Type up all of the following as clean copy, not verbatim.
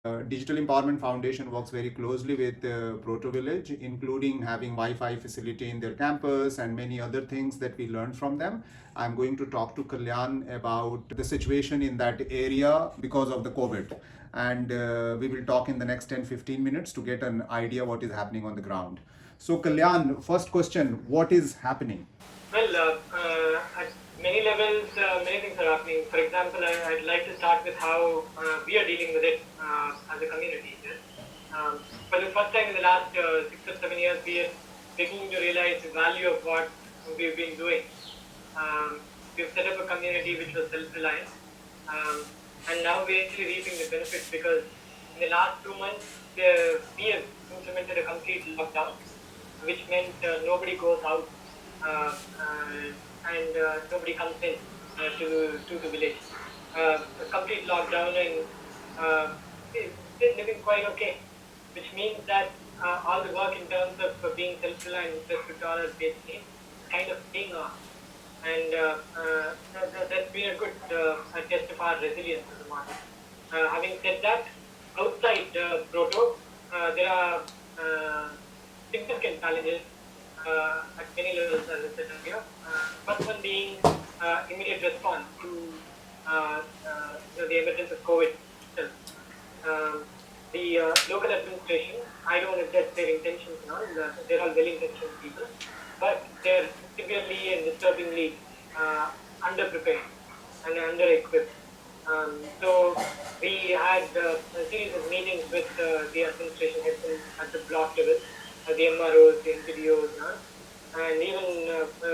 Digital Empowerment Foundation works very closely with ProtoVillage, including having Wi-Fi facility in their campus and many other things that we learned from them. I'm going to talk to Kalyan about the situation in that area because of the COVID. And we will talk in the next 10-15 minutes to get an idea what is happening on the ground. So Kalyan, first question, what is happening? Well, at many levels, many things are happening. For example, I'd like to start with how we are dealing with it as a community here. For the first time in the last 6 or 7 years, we are beginning to realize the value of what we've been doing. We've set up a community which was self-reliant, and now we're actually reaping the benefits because in the last 2 months, we have implemented a complete lockdown, which meant nobody goes out and nobody comes in to the village. A complete lockdown and they're living quite okay, which means that all the work in terms of being self-reliant with respect to all our basic needs kind of paying off. And that's been a good test of our resilience as a market. Having said that, outside Proto, there are significant challenges at many levels, as I said earlier. First one being immediate response to the emergence of COVID itself. The local administration, I don't want to judge their intentions and all, they're all well-intentioned people, but they're severely and disturbingly underprepared and under-equipped. So we had a series of meetings with the administration heads at the block level, the MROs, the NPDOs, and even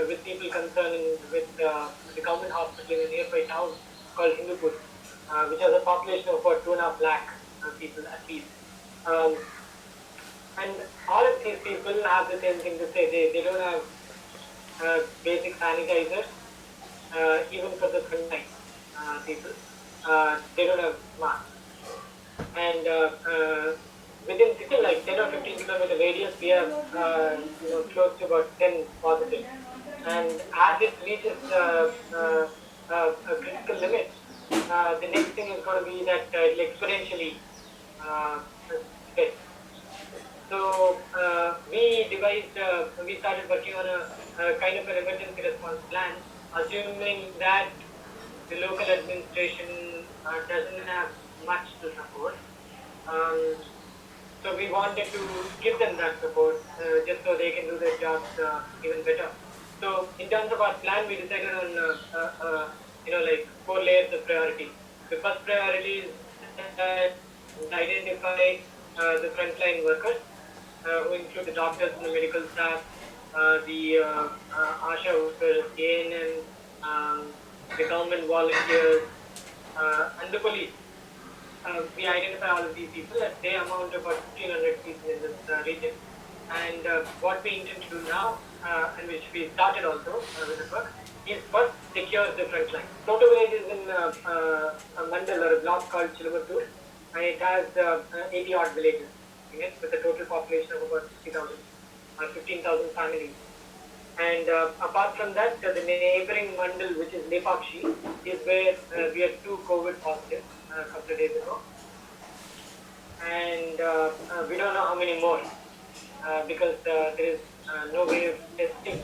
with people concerned with the government hospital in a nearby town called Hindupur, which has a population of about 2.5 lakh people at least. And all of these people have the same thing to say. They don't have basic sanitizers, even for the frontline people. They don't have masks. And within like 10 or 15 kilometer radius, we have close to about 10 positive. And as it reaches a critical limit, the next thing is going to be that it will exponentially spread. So we started working on a kind of an emergency response plan, assuming that the local administration doesn't have much to support. So we wanted to give them that support just so they can do their jobs even better. So in terms of our plan, we decided on like 4 layers of priority. The first priority is identify the frontline workers, who include the doctors and the medical staff, the ASHA workers, ANM, the government volunteers, and the police. We identify all of these people, and they amount to about 1,500 people in this region. And what we intend to do now, and which we started also with the work, is first secure the front line. ProtoVillage is in a mandal or a block called Chilamattur, and it has 80 odd villages in it, with a total population of about 60,000 or 15,000 families. And apart from that, the neighboring mandal, which is Lepakshi, is where we had 2 COVID positives a couple of days ago. And we don't know how many more, because there is no way of testing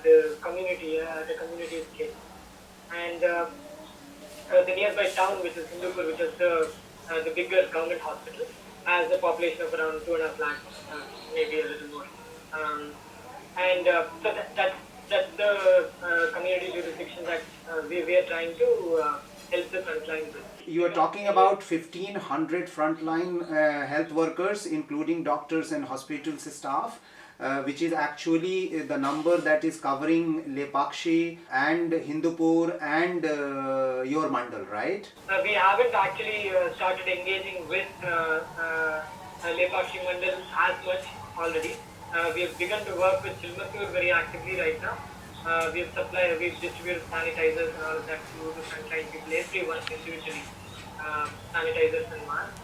the community scale. And the nearby town, which is Hindupur, which is the bigger government hospital, has a population of around 2.5 lakhs, maybe a little more. So that's the community jurisdiction that we are trying to help the frontline with. You are talking about 1,500 frontline health workers, including doctors and hospital staff, which is actually the number that is covering Lepakshi and Hindupur and your mandal, right? We haven't actually started engaging with Lepakshi mandal as much already. We have begun to work with Chilamattur very actively right now. We've distributed sanitizers and all of that to the frontline people, everyone individually, sanitizers and masks.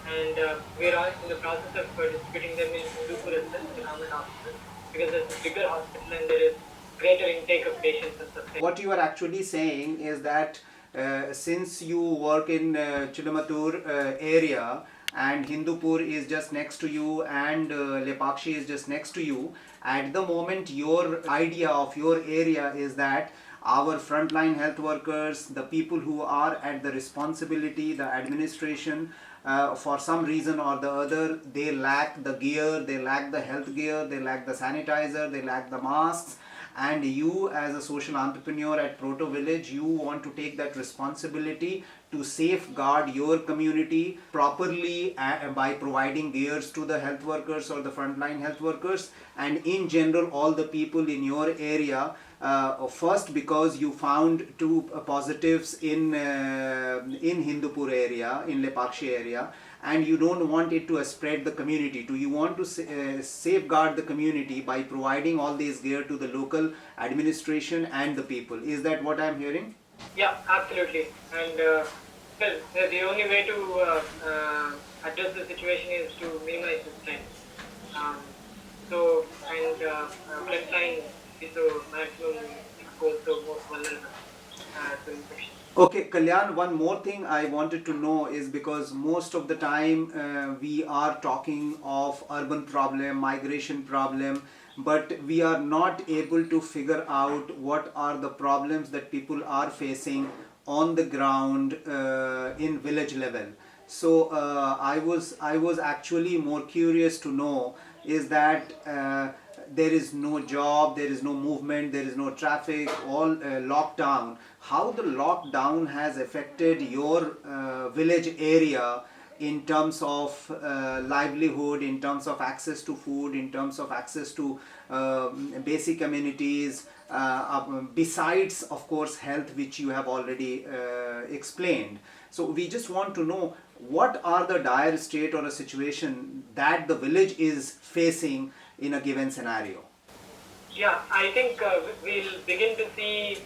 And we're all in the process of distributing them in Hindupur itself, the government hospital, because it's a bigger hospital and there is greater intake of patients and such. What you are actually saying is that since you work in Chilamatur area, and Hindupur is just next to you, and Lepakshi is just next to you, at the moment your idea of your area is that our frontline health workers, the people who are at the responsibility, the administration, for some reason or the other, they lack the gear, they lack the health gear, they lack the sanitizer, they lack the masks, and you as a social entrepreneur at ProtoVillage, you want to take that responsibility to safeguard your community properly by providing gears to the health workers or the frontline health workers, and in general all the people in your area. First, because you found two positives in Hindupur area, in Lepakshi area, and you don't want it to spread the community. Do you want to safeguard the community by providing all these gear to the local administration and the people? Is that what I'm hearing? Yeah, absolutely. And well, the only way to address the situation is to minimize the spread. Frontline is the maximum exposed to most vulnerable to infection. Okay, Kalyan, one more thing I wanted to know is, because most of the time we are talking of urban problem, migration problem, but we are not able to figure out what are the problems that people are facing on the ground in village level. So I was actually more curious to know is that there is no job, there is no movement, there is no traffic, all lockdown. How the lockdown has affected your village area in terms of livelihood, in terms of access to food, in terms of access to basic amenities, besides of course health, which you have already explained. So we just want to know what are the dire state or a situation that the village is facing in a given scenario. Yeah, I think we'll begin to see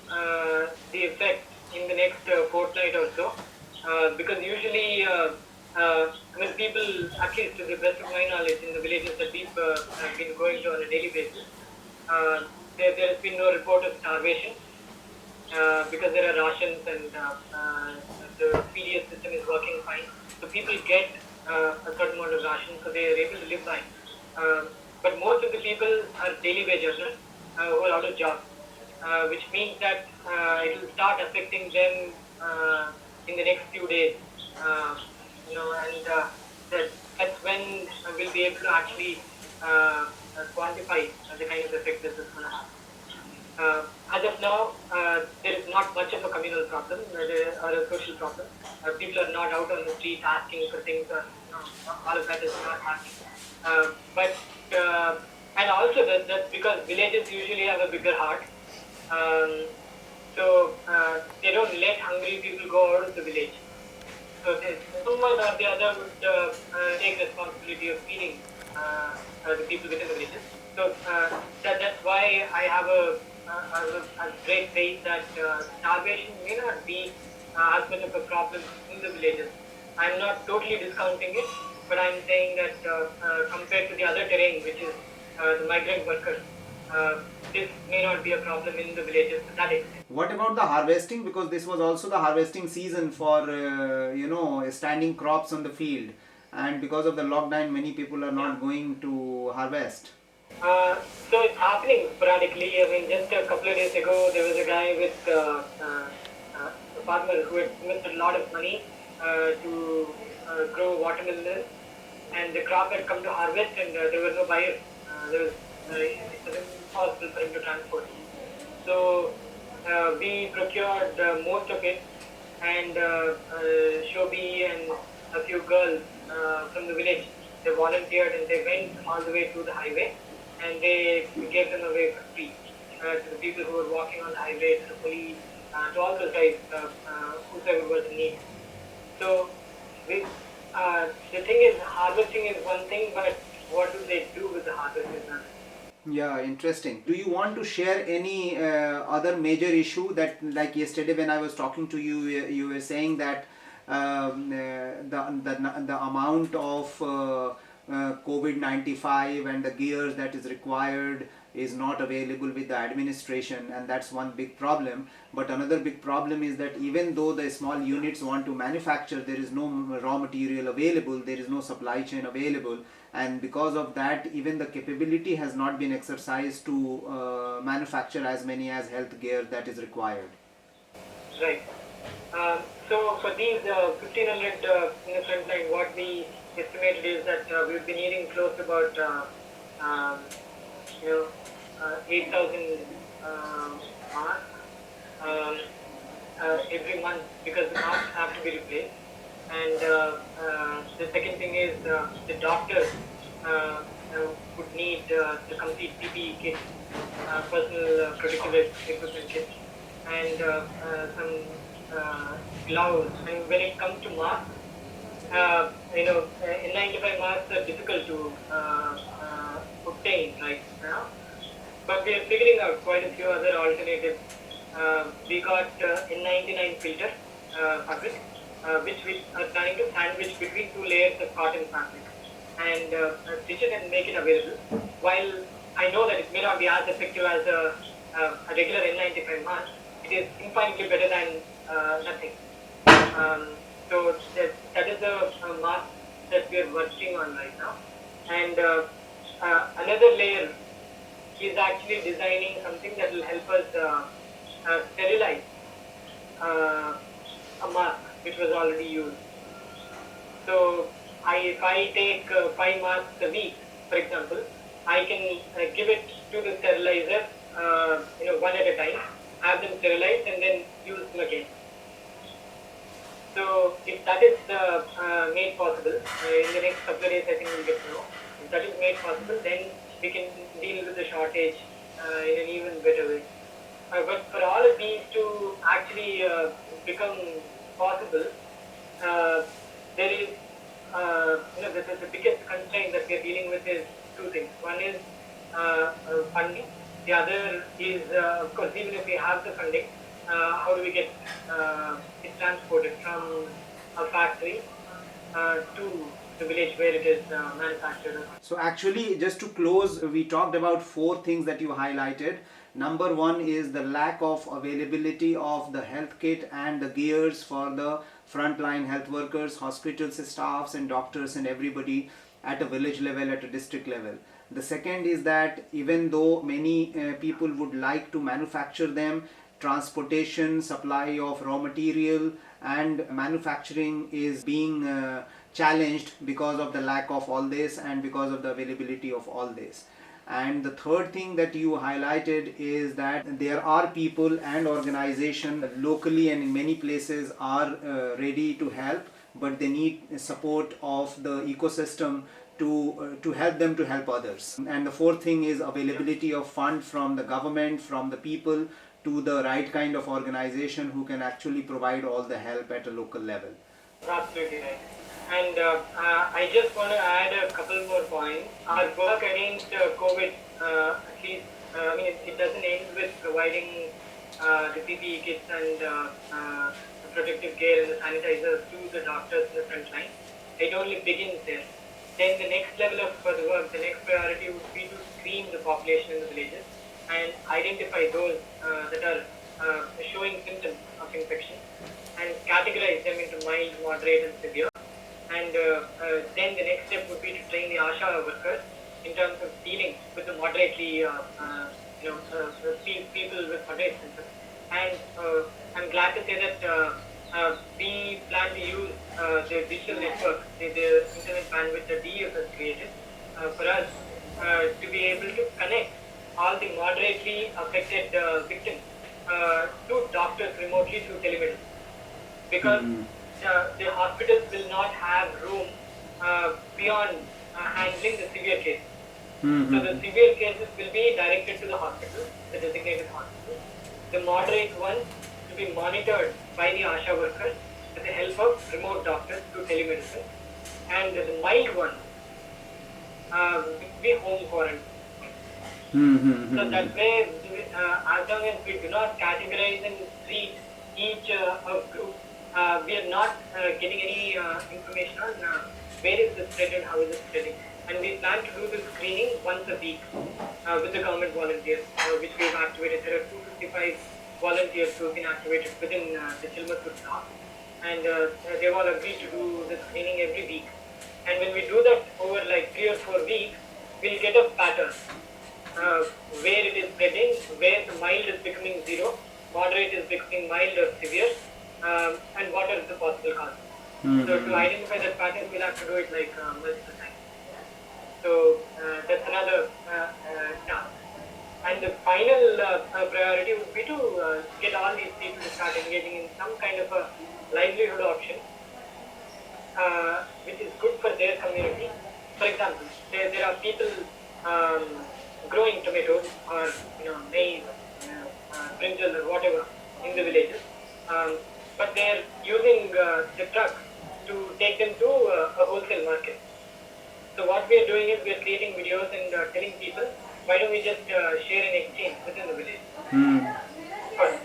the effect in the next fortnight or so, because usually, people, at least to the best of my knowledge, in the villages that we've have been going to on a daily basis, there has been no report of starvation, because there are rations and the PDS system is working fine. So people get a certain amount of rations, so they are able to live by. But most of the people are daily wage earners who are out of job, which means that it will start affecting them in the next few days. That's when we'll be able to actually quantify the kind of effect this is going to have. As of now, there is not much of a communal problem or a social problem. People are not out on the street asking for things. All of that is not happening. And also that's because villages usually have a bigger heart. They don't let hungry people go out of the village. So someone or the other would take responsibility of feeding the people within the villages. So that's why I have a great faith that starvation may not be as much of a problem in the villages. I'm not totally discounting it, but I'm saying that compared to the other terrain, which is the migrant workers, this may not be a problem in the villages to that extent. What about the harvesting? Because this was also the harvesting season for standing crops on the field, and because of the lockdown, many people are not going to harvest. So it's happening sporadically. I mean, just a couple of days ago, there was a guy with a farmer who had invested a lot of money to grow watermelons, and the crop had come to harvest, and there were no buyers. It was impossible for him to transport. So we procured most of it, and Shobi and a few girls from the village, they volunteered and they went all the way to the highway, and they gave them away for free to the people who were walking on the highway, to the police, to all those guys, whoever was in need. So the thing is, harvesting is one thing, but what do they do with the harvest is another. Yeah, interesting. Do you want to share any other major issue that, like yesterday when I was talking to you, you were saying that the amount of COVID-95 and the gears that is required is not available with the administration, and that's one big problem. But another big problem is that even though the small units want to manufacture, there is no raw material available, there is no supply chain available, and because of that even the capability has not been exercised to manufacture as many as health gear that is required. Right. So for these 1500 in the Frontline, what we estimated is that we've been needing close to about um, 8,000 masks every month, because the masks have to be replaced. And the second thing is the doctors would need the complete PPE kit, personal protective equipment kit, and some gloves. And when it comes to masks, N95 masks are difficult to obtain right now, but we are figuring out quite a few other alternatives. We got N99 filter fabric, which we are planning to sandwich between two layers of cotton fabric and stitch it and make it available. While I know that it may not be as effective as a regular N95 mask, it is infinitely better than nothing. So that is the mask that we are working on right now. And another layer is actually designing something that will help us sterilize a mask which was already used. So if I take 5 masks a week, for example, I can give it to the sterilizer, one at a time, have them sterilized and then use them again. So if that is made possible, in the next couple of days I think we'll get to know. If that is made possible, then we can deal with the shortage in an even better way. But for all of these to actually become possible, there is, the biggest constraint that we are dealing with is two things. One is funding. The other is, of course, even if we have the funding, how do we get it transported from a factory to the village where it is manufactured? So actually, just to close, we talked about 4 things that you highlighted. Number 1 is the lack of availability of the health kit and the gears for the frontline health workers, hospitals staffs and doctors and everybody at a village level, at a district level. The second is that even though many people would like to manufacture them, transportation, supply of raw material and manufacturing is being challenged because of the lack of all this and because of the availability of all this. And the third thing that you highlighted is that there are people and organizations locally and in many places are ready to help, but they need support of the ecosystem to help them to help others. And the fourth thing is availability of fund from the government, from the people, to the right kind of organization who can actually provide all the help at a local level. Absolutely right. And I just want to add a couple more points. Our work against COVID, at least, it doesn't end with providing the PPE kits and the protective gear and the sanitizers to the doctors in the front line. It only begins there. Then the next level of the work, the next priority would be to screen the population in the villages and identify those that are showing symptoms of infection and categorize them into mild, moderate and severe. And then the next step would be to train the ASHA workers in terms of dealing with the moderately, people with moderate symptoms. And I'm glad to say that we plan to use the digital network, the internet bandwidth that DEF has created for us to be able to connect all the moderately affected victims to doctors remotely through telemedicine. Because the hospitals will not have room beyond handling the severe cases. So the severe cases will be directed to the hospital, the designated hospital. The moderate ones will be monitored by the ASHA workers with the help of remote doctors through telemedicine. And the mild ones will be home quarantine. So that way, as long as we do not categorize and treat each group, we are not getting any information on where is the spread and how is it spreading. and we plan to do this screening once a week with the government volunteers, which we've activated. There are 255 volunteers who have been activated within the Chilmathu staff, and they've all agreed to do the screening every week. And when we do that over like 3 or 4 weeks, we'll get a pattern where it is spreading, where the mild is becoming zero, moderate is becoming mild or severe, and what are the possible causes. So to identify that pattern, we'll have to do it like multiple times. So that's another task. And the final priority would be to get all these people to start engaging in some kind of a livelihood option, which is good for their community. For example, there are people growing tomatoes or maize, brinjal or whatever in the villages, but they're using the truck to take them to a wholesale market. So what we are doing is we are creating videos and telling people, why don't we just share and exchange within the village? First.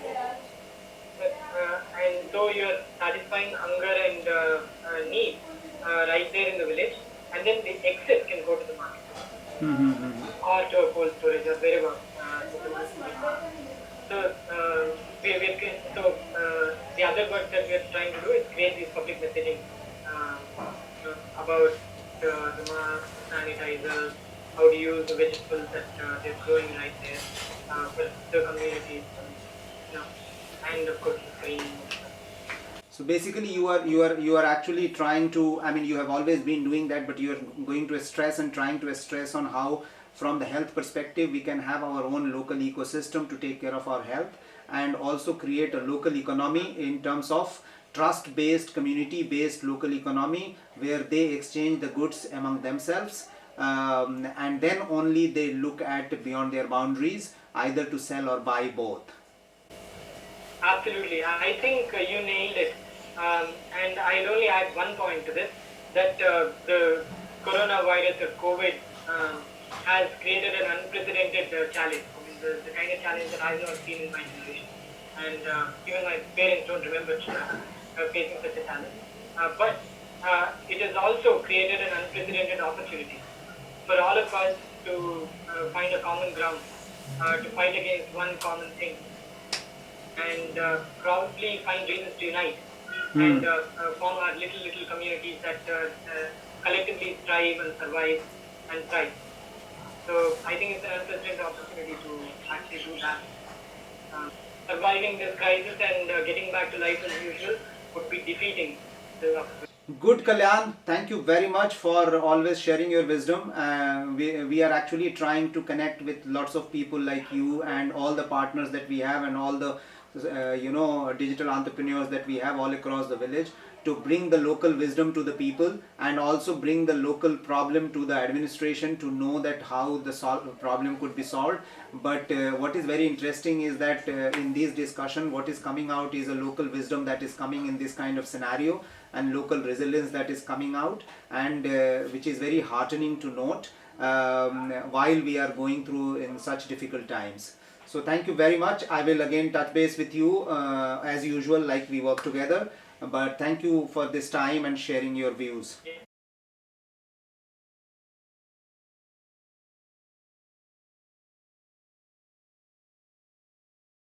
And so you are satisfying hunger and need right there in the village, and then the excess can go to the market or to a cold storage or wherever. So, the other work that we are trying to do is create this public messaging about the masks, sanitizers, how to use the vegetables that they're growing right there for the communities, and of course the screening. So basically you are actually trying to, I mean, you have always been doing that, but you are going to stress and trying to stress on how from the health perspective we can have our own local ecosystem to take care of our health, and also create a local economy in terms of trust based, community based local economy where they exchange the goods among themselves, and then only they look at beyond their boundaries either to sell or buy both. Absolutely, I think you nailed it. And I'll only add one point to this, that the coronavirus or COVID has created an unprecedented challenge. I mean, the kind of challenge that I've not seen in my generation. And even my parents don't remember facing such a challenge. But it has also created an unprecedented opportunity for all of us to find a common ground, to fight against one common thing, and probably find reasons to unite and form our little communities that collectively strive and survive and thrive. So I think it's an unprecedented opportunity to actually do that. Surviving this crisis and getting back to life as usual would be defeating the opportunity. Good, Kalyan. Thank you very much for always sharing your wisdom. We are actually trying to connect with lots of people like you and all the partners that we have and all the digital entrepreneurs that we have all across the village to bring the local wisdom to the people and also bring the local problem to the administration to know that how the problem could be solved. But what is very interesting is that in this discussion what is coming out is a local wisdom that is coming in this kind of scenario and local resilience that is coming out, and which is very heartening to note while we are going through in such difficult times. So thank you very much. I will again touch base with you as usual, like we work together. But thank you for this time and sharing your views.